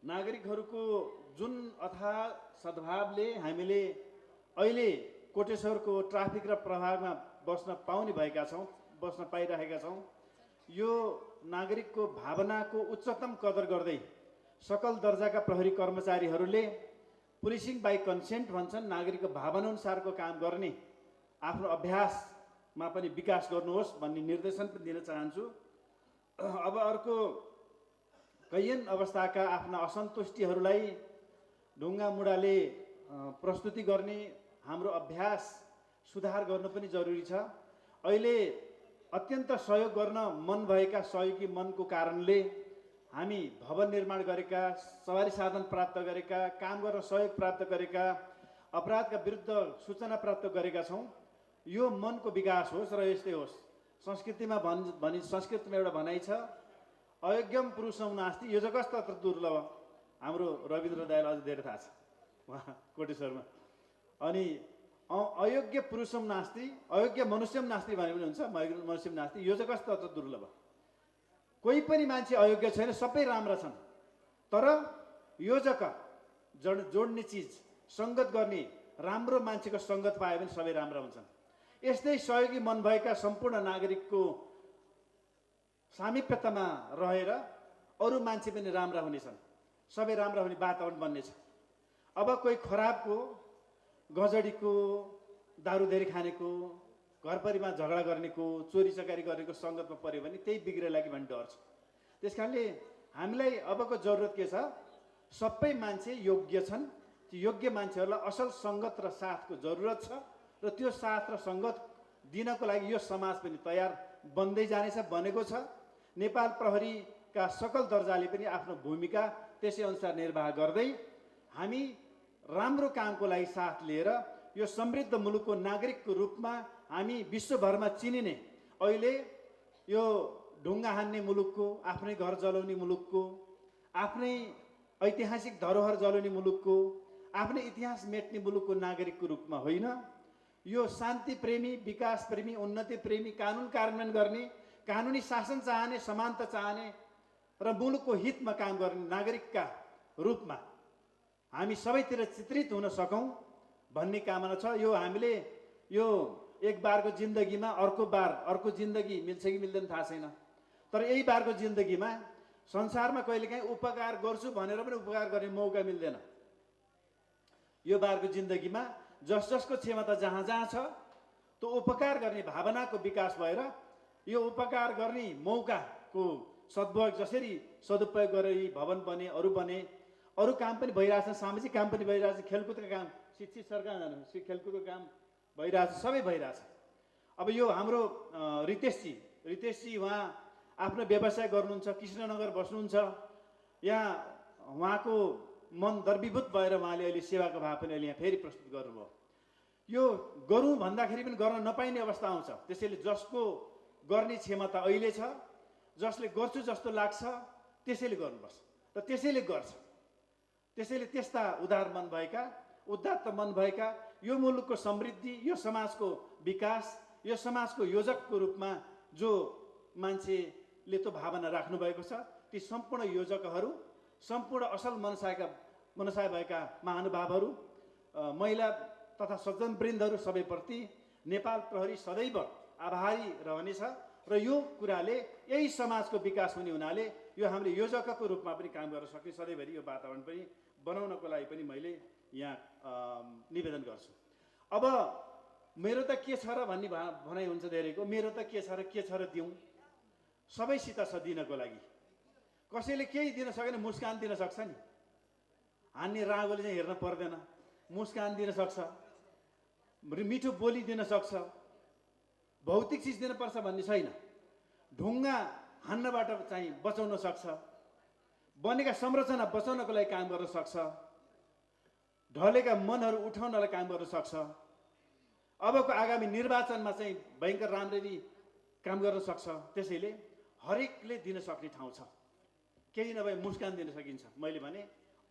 नागरिकहरूको जुन अथाह सद्भावले हामीले अहिले कोटेश्वरको ट्राफिक र प्रभावमा बस्न पाउने भएका छौँ, बस्न पाइरहेका छौँ। यो नागरिकको भावनाको उच्चतम कदर गर्दै सकल दर्जाका प्रहरी कर्मचारीहरूले पुलिसिङ बाई कन्सेन्ट भन्छन्, नागरिकको भावनाअनुसारको काम गर्ने आफ्नो अभ्यासमा पनि विकास गर्नुहोस् भन्ने निर्देशन पनि दिन चाहन्छु। अब अर्को कैयन अवस्थाका आफ्ना असन्तुष्टिहरूलाई ढुङ्गा मुढाले प्रस्तुति गर्ने हाम्रो अभ्यास सुधार गर्न पनि जरुरी छ। अहिले अत्यन्त सहयोग गर्न मन भएका सहयोगी मनको कारणले हामी भवन निर्माण गरेका, सवारी साधन प्राप्त गरेका, काम गर्न सहयोग प्राप्त गरेका, अपराधका विरुद्ध सूचना प्राप्त गरेका छौँ। यो मनको विकास होस् र यस्तै होस्। संस्कृतिमा संस्कृतमा एउटा भनाइ छ, अयोग्यम पुरुषम नास्ति योजकस्तत्र दुर्लभ। हाम्रो रविन्द्र दाइलाई अझ धेरै थाहा छ, उहाँ कोटेश्वरमा। अनि अयोग्य पुरुषम नास्ति, अयोग्य मनुष्यम नास्ति भने पनि हुन्छ, मनुष्यम नास्ति योजकस्तत्र दुर्लभ। कोही पनि मान्छे अयोग्य छैन, सबै राम्रा छन्। तर योजक जोड्ने चिज, सङ्गत गर्ने राम्रो मान्छेको सङ्गत पायो भने सबै राम्रा हुन्छन्। यस्तै सहयोगी मन भएका सम्पूर्ण नागरिकको सामिप्यतामा रहेर अरू मान्छे पनि राम्रा हुनेछन्, सबै राम्रा हुने वातावरण बन्नेछ। अब कोही खराबको, गजडीको, दारू धेरै खानेको, घर परिवारमा झगडा गर्नेको, चोरी चकारी गर्नेको सङ्गतमा पऱ्यो भने त्यही बिग्रेला कि भन्ने डर छ। त्यस कारणले हामीलाई अबको जरुरत के छ, सबै मान्छे योग्य छन्। त्यो योग्य मान्छेहरूलाई असल सङ्गत र साथको जरुरत छ र त्यो साथ र सङ्गत दिनको लागि यो समाज पनि तयार बन्दै जानेछ, बनेको छ। नेपाल प्रहरीका सकल दर्जाले पनि आफ्नो भूमिका त्यसै अनुसार निर्वाह गर्दै हामी राम्रो कामको लागि साथ लिएर यो समृद्ध मुलुकको नागरिकको रूपमा हामी विश्वभरमा चिनिने, अहिले यो ढुङ्गा हान्ने मुलुकको, आफ्नै घर जलाउने मुलुकको, आफ्नै ऐतिहासिक धरोहर जलाउने मुलुकको, आफ्नै इतिहास मेट्ने मुलुकको नागरिकको रूपमा होइन, यो शान्ति प्रेमी, विकास प्रेमी, उन्नति प्रेमी, कानुन कार्यान्वयन गर्ने, कानुनी शासन चाहने, समानता चाहने र मुलुकको हितमा काम गर्ने नागरिकका रूपमा हामी सबैतिर चित्रित हुन सकौँ भन्ने कामना छ। यो हामीले यो एक बारको जिन्दगीमा अर्को जिन्दगी मिल्छ कि मिल्दैन थाहा छैन, तर यही बारको जिन्दगीमा संसारमा कहिलेकाहीँ उपकार गर्छु भनेर पनि उपकार गर्ने मौका मिल्दैन। यो बारको जिन्दगीमा जसको क्षमता जहाँ जहाँ छ त्यो उपकार गर्ने भावनाको विकास भएर यो उपकार गर्ने मौकाको सद्भाव जसरी सदुपयोग गरेर भवन बने, अरू काम पनि भइरहेछ, सामाजिक काम पनि भइरहेछ, खेलकुदका काम, शिक्षित सरकार खेलकुदको काम भइरहेछ, सबै भइरहेछ। अब यो हाम्रो रितेशजी उहाँ आफ्नो व्यवसाय गर्नुहुन्छ, कृष्णनगर बस्नुहुन्छ। यहाँ उहाँको मन द्रवीभूत भएर उहाँले अहिले सेवाको भाव पनि अहिले यहाँ फेरि प्रस्तुत गर्नुभयो। यो गरौँ भन्दाखेरि पनि गर्न नपाइने अवस्था आउँछ। त्यसैले जसको गर्ने क्षमता अहिले छ, जसले गर्छु जस्तो लाग्छ त्यसैले गर्नुपर्छ र त्यसैले गर्छ। त्यसैले त्यस्ता उदार मन भएका, उदात्त मन भएका, यो मुलुकको समृद्धि, यो समाजको विकास, यो समाजको योजकको रूपमा जो मान्छेले त्यो भावना राख्नुभएको छ, ती सम्पूर्ण योजकहरू, सम्पूर्ण असल मनसाय भएका महानुभावहरू, महिला तथा सज्जनवृन्दहरू सबैप्रति नेपाल प्रहरी सदैव आभारी रहनेछ र यो कुराले यही समाजको विकास हुने हुनाले यो हामीले योजकको रूपमा पनि काम गर्न सक्ने सधैँभरि यो वातावरण पनि बनाउनको लागि पनि मैले यहाँ निवेदन गर्छु। अब मेरो त के छ र भन्ने भनाइ हुन्छ धेरैको, मेरो त के छ र दिउँ, सबैसित छ दिनको लागि। कसैले केही दिन सकेन, मुस्कान दिन सक्छ नि, हान्ने रागोले चाहिँ हेर्न पर्दैन, मुस्कान दिन सक्छ, मिठो बोली दिन सक्छ, भौतिक चिज दिनुपर्छ भन्ने छैन। ढुङ्गा हान्नबाट चाहिँ बचाउन सक्छ, बनेका संरचना बचाउनको लागि काम गर्न सक्छ, ढलेका मनहरू उठाउनलाई काम गर्न सक्छ। अबको आगामी निर्वाचनमा चाहिँ भयङ्कर राम्ररी काम गर्न सक्छ। त्यसैले हरेकले दिन सक्ने ठाउँ छ, केही नभए मुस्कान दिन सकिन्छ। मैले भने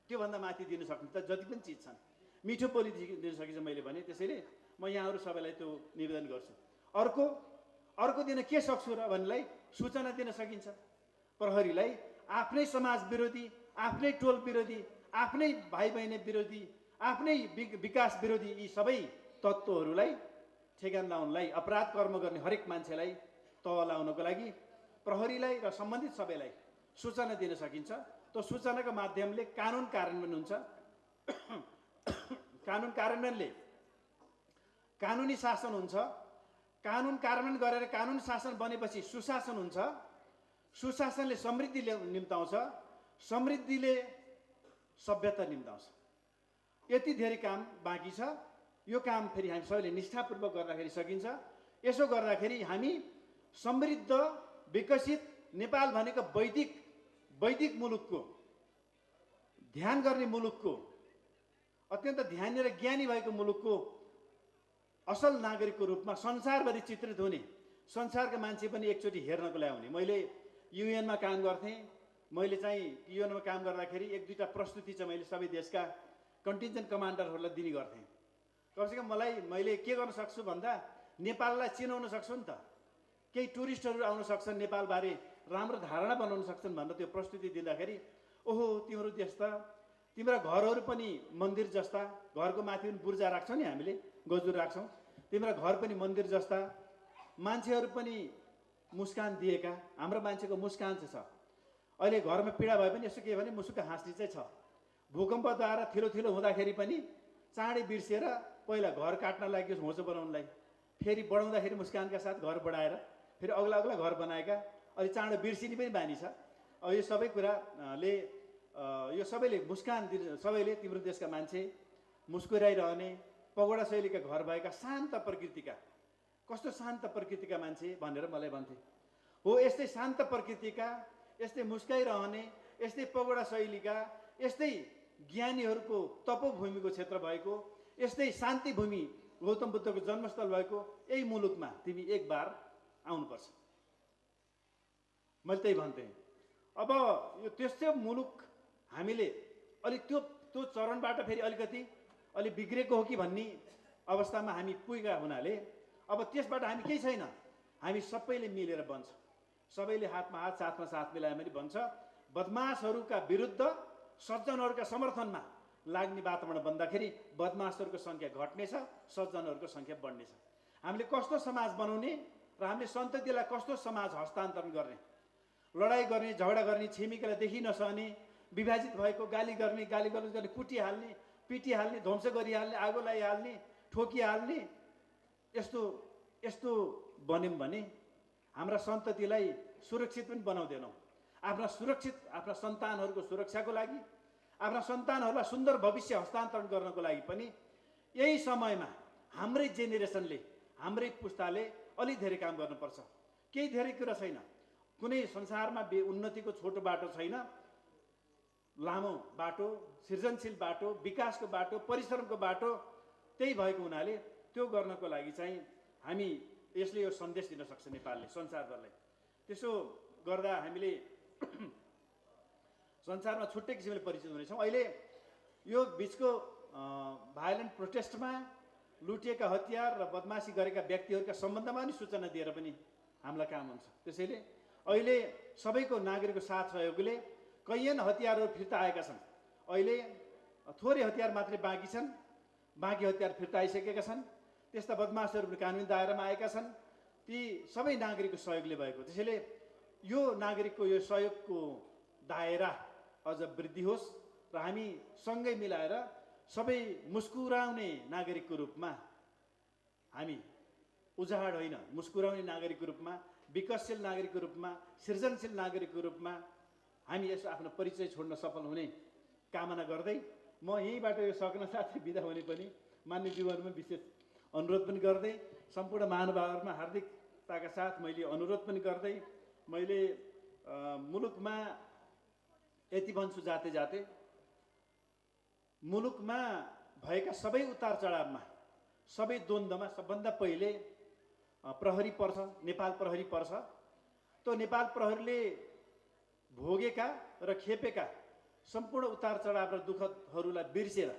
त्योभन्दा माथि दिन सक्ने त जति पनि चिज छन्, मिठो बोली दिन सकिन्छ मैले भने। त्यसैले म यहाँहरू सबैलाई त्यो निवेदन गर्छु। अर्को दिन के सक्छु र भन्नेलाई सूचना दिन सकिन्छ। प्रहरीलाई आफ्नै समाज विरोधी, आफ्नै टोल विरोधी, आफ्नै भाइ बहिनी विरोधी, आफ्नै विकास विरोधी यी सबै तत्त्वहरूलाई ठेगान लाउनलाई, अपराध कर्म गर्ने हरेक मान्छेलाई तह लाउनको लागि प्रहरीलाई र सम्बन्धित सबैलाई सूचना दिन सकिन्छ। त्यो सूचनाको माध्यमले कानुन कार्यान्वयन हुन्छ। कानुन कार्यान्वयनले कानुनी शासन हुन्छ। कानुन कार्यान्वयन गरेर कानुन शासन बनेपछि सुशासन हुन्छ। सुशासनले समृद्धि निम्ताउँछ। समृद्धिले सभ्यता निम्ताउँछ। यति धेरै काम बाँकी छ। यो काम फेरि हामी सबैले निष्ठापूर्वक गर्दाखेरि सकिन्छ। यसो गर्दाखेरि हामी समृद्ध विकसित नेपाल भनेको वैदिक मुलुकको, ध्यान गर्ने मुलुकको, अत्यन्त ध्यानी र ज्ञानी भएको मुलुकको असल नागरिकको रूपमा संसारभरि चित्रित हुने, संसारका मान्छे पनि एकचोटि हेर्नको ल्याउने। मैले युएनमा काम गर्थेँ। मैले चाहिँ युएनमा काम गर्दाखेरि एक दुईवटा प्रस्तुति चाहिँ मैले सबै देशका कन्टिन्जेन्ट कमान्डरहरूलाई दिने गर्थेँ। कमसेकम मैले के गर्न सक्छु भन्दा नेपाललाई चिनाउन सक्छु नि त। केही टुरिस्टहरू आउन सक्छन्, नेपालबारे राम्रो धारणा बनाउन सक्छन् भनेर त्यो प्रस्तुति दिँदाखेरि, ओहो तिम्रो देश त, तिम्रा घरहरू पनि मन्दिर जस्ता, घरको माथि पनि बुर्जा राख्छौँ नि हामीले, गजुर राख्छौँ, तिम्रा घर पनि मन्दिर जस्ता, मान्छेहरू पनि मुस्कान दिएका, हाम्रो मान्छेको मुस्कान चाहिँ छ। अहिले घरमा पीडा भए पनि यसो के भने मुसुक्क हाँस्ने चाहिँ छ। भूकम्पद्वारा थिलो हुँदाखेरि पनि चाँडै बिर्सिएर पहिला घर काट्न लाग्यो होचो बनाउनलाई, फेरि बढाउँदाखेरि मुस्कानका साथ घर बढाएर फेरि अग्ला घर बनाएका, अहिले चाँडो बिर्सिने पनि बानी छ। अब यो सबै कुराले यो सबैले मुस्कान सबैले तिम्रो देशका मान्छे मुस्कुराइरहने, पगोडा शैलीका घर भएका शान्त प्रकृतिका, कस्तो शान्त प्रकृतिका मान्छे भनेर मलाई भन्थे। हो यस्तै शान्त प्रकृतिका, यस्तै मुस्काइरहने, यस्तै पगोडा शैलीका, यस्तै ज्ञानीहरूको तपोभूमिको क्षेत्र भएको, यस्तै शान्ति भूमि गौतम बुद्धको जन्मस्थल भएको यही मुलुकमा तिमी एक बार आउनुपर्छ। मैले त्यही भन्थेँ। अब यो त्यस्तै मुलुक हामीले अलिक त्यो चरणबाट फेरि अलि बिग्रेको हो कि भन्ने अवस्थामा हामी पुगेका हुनाले अब त्यसबाट हामी केही छैन, हामी सबैले मिलेर बन्छ, सबैले हातमा हात साथमा साथ मिलायो भने बन्छ। बदमासहरूका विरुद्ध सज्जनहरूका समर्थनमा लाग्ने वातावरण बन्दाखेरि बदमासहरूको सङ्ख्या घट्नेछ, सज्जनहरूको सङ्ख्या बढ्नेछ। हामीले कस्तो समाज बनाउने र हामीले सन्ततिलाई कस्तो समाज हस्तान्तरण गर्ने, लडाइँ गर्ने, झगडा गर्ने, छिमेकीलाई देखि नसहने, विभाजित भएको गाली गलौज गर्ने, कुटिहाल्ने, पिटिहाल्ने, ध्वंस गरिहाल्ने, आगो लगाइहाल्ने, ठोकिहाल्ने, यस्तो बन्यौँ भने हाम्रा सन्ततिलाई सुरक्षित पनि बनाउँदैनौँ। आफ्ना सन्तानहरूको सुरक्षाको लागि, आफ्ना सन्तानहरूलाई सुन्दर भविष्य हस्तान्तरण गर्नको लागि पनि यही समयमा हाम्रै जेनेरेसनले, हाम्रै पुस्ताले अलि धेरै काम गर्नुपर्छ। केही धेरै कुरा छैन, कुनै संसारमा उन्नतिको छोटो बाटो छैन। लामो बाटो, सृजनशील बाटो, विकासको बाटो, परिश्रमको बाटो त्यही भएको हुनाले त्यो गर्नको लागि चाहिँ हामी यसले यो सन्देश दिन सक्छ नेपालले संसारभरलाई। त्यसो गर्दा हामीले संसारमा छुट्टै किसिमले परिचित हुनेछौँ। अहिले यो बिचको भायोलेन्ट प्रोटेस्टमा लुटिएका हतियार र बदमासी गरेका व्यक्तिहरूका सम्बन्धमा पनि सूचना दिएर पनि हामीलाई काम हुन्छ। त्यसैले अहिले सबैको नागरिकको साथ सहयोगले कैयन हतियारहरू फिर्ता आएका छन्। अहिले थोरै हतियार मात्रै बाँकी छन्, बाँकी हतियार फिर्ता आइसकेका छन्। त्यस्ता बदमासहरू पनि कानुनी दायरामा आएका छन्। ती सबै नागरिकको सहयोगले भएको। त्यसैले यो नागरिकको यो सहयोगको दायरा अझ वृद्धि होस् र हामी सँगै मिलाएर सबै मुस्कुराउने नागरिकको रूपमा, हामी उजाड होइन, मुस्कुराउने नागरिकको रूपमा, विकासशील नागरिकको रूपमा, सृजनशील नागरिकको रूपमा हामी यसो आफ्नो परिचय छोड्न सफल हुने कामना गर्दै म यहीँबाट यो सक्न साथै बिदा हुने पनि मान्य जीवनमा विशेष अनुरोध पनि गर्दै, सम्पूर्ण महानुभावहरूमा हार्दिकताका साथ मैले अनुरोध पनि गर्दै, मैले मुलुकमा यति भन्छु जाते जाते, मुलुकमा भएका सबै उतार चढावमा, सबै द्वन्द्वमा सबभन्दा पहिले प्रहरी पर्छ, नेपाल प्रहरी पर्छ। त्यो नेपाल प्रहरीले भोगेका र खेपेका सम्पूर्ण उतार चढाव र दुःखहरूलाई बिर्सेर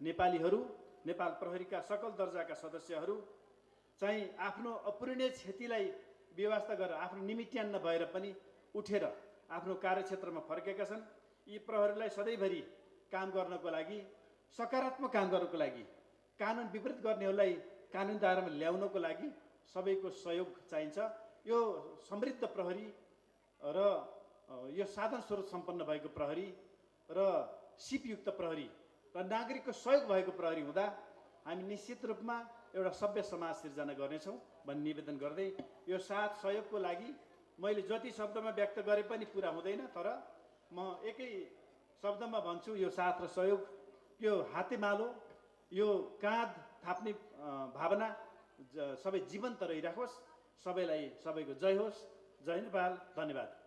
नेपालीहरू, नेपाल प्रहरीका सकल दर्जाका सदस्यहरू चाहिँ आफ्नो अपूरणीय क्षतिलाई व्यवस्था गरेर आफ्नो निमित्यान्न भएर पनि उठेर आफ्नो कार्यक्षेत्रमा फर्केका छन्। यी प्रहरीलाई सधैँभरि काम गर्नको लागि, सकारात्मक काम गर्नको लागि, कानुन विपरीत गर्नेहरूलाई कानुन दायरामा ल्याउनको लागि सबैको सहयोग चाहिन्छ। यो समृद्ध प्रहरी र यो साधन स्रोत सम्पन्न भएको प्रहरी र सिपयुक्त प्रहरी र नागरिकको सहयोग भएको प्रहरी हुँदा हामी निश्चित रूपमा एउटा सभ्य समाज सिर्जना गर्नेछौँ भन्ने निवेदन गर्दै यो साथ सहयोगको लागि मैले जति शब्दमा व्यक्त गरे पनि पुरा हुँदैन, तर म एकै शब्दमा भन्छु, यो साथ र सहयोग, यो हातेमालो, यो काँध थाप्ने भावना सबै जीवन्त रहिराखोस्। सबैलाई सबैको जय होस्। जय नेपाल। धन्यवाद।